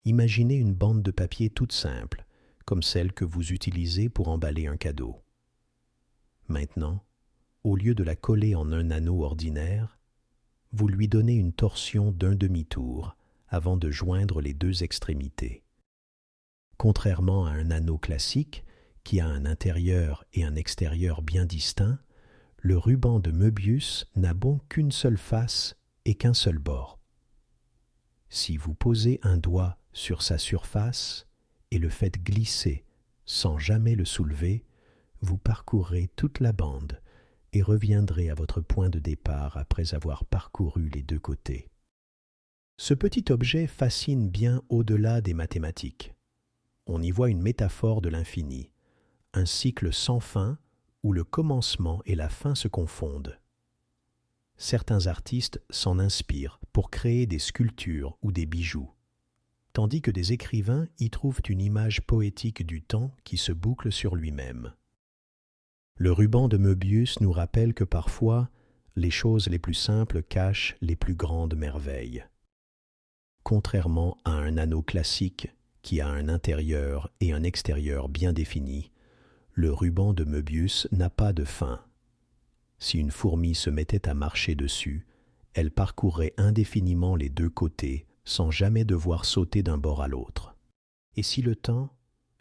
Imaginez une bande de papier toute simple, comme celle que vous utilisez pour emballer un cadeau. Maintenant, au lieu de la coller en un anneau ordinaire, vous lui donnez une torsion d'un demi-tour avant de joindre les deux extrémités. Contrairement à un anneau classique, qui a un intérieur et un extérieur bien distincts, le ruban de Möbius n'a bon qu'une seule face et qu'un seul bord. Si vous posez un doigt sur sa surface et le faites glisser sans jamais le soulever, vous parcourrez toute la bande et reviendrez à votre point de départ après avoir parcouru les deux côtés. Ce petit objet fascine bien au-delà des mathématiques. On y voit une métaphore de l'infini, un cycle sans fin où le commencement et la fin se confondent. Certains artistes s'en inspirent pour créer des sculptures ou des bijoux, tandis que des écrivains y trouvent une image poétique du temps qui se boucle sur lui-même. Le ruban de Möbius nous rappelle que parfois, les choses les plus simples cachent les plus grandes merveilles. Contrairement à un anneau classique qui a un intérieur et un extérieur bien définis, le ruban de Möbius n'a pas de fin. Si une fourmi se mettait à marcher dessus, elle parcourrait indéfiniment les deux côtés sans jamais devoir sauter d'un bord à l'autre. Et si le temps,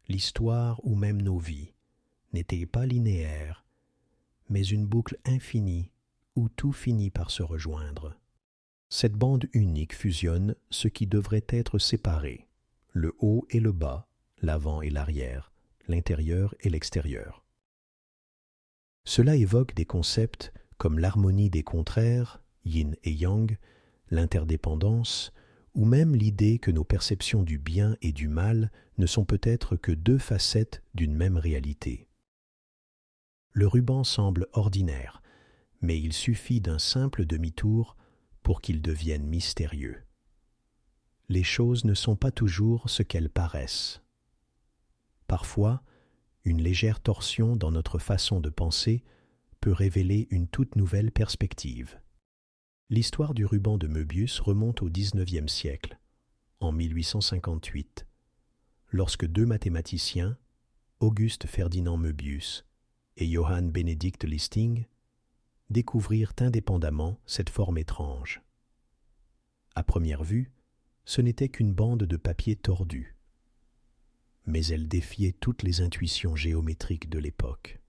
l'histoire ou même nos vies n'étaient pas linéaires, mais une boucle infinie où tout finit par se rejoindre? Cette bande unique fusionne ce qui devrait être séparé, le haut et le bas, l'avant et l'arrière, l'intérieur et l'extérieur. Cela évoque des concepts comme l'harmonie des contraires, yin et yang, l'interdépendance, ou même l'idée que nos perceptions du bien et du mal ne sont peut-être que deux facettes d'une même réalité. Le ruban semble ordinaire, mais il suffit d'un simple demi-tour pour qu'il devienne mystérieux. Les choses ne sont pas toujours ce qu'elles paraissent. Parfois, une légère torsion dans notre façon de penser peut révéler une toute nouvelle perspective. L'histoire du ruban de Möbius remonte au XIXe siècle, en 1858, lorsque deux mathématiciens, Auguste Ferdinand Möbius et Johann Benedict Listing, découvrirent indépendamment cette forme étrange. À première vue, ce n'était qu'une bande de papier tordu, mais elle défiait toutes les intuitions géométriques de l'époque.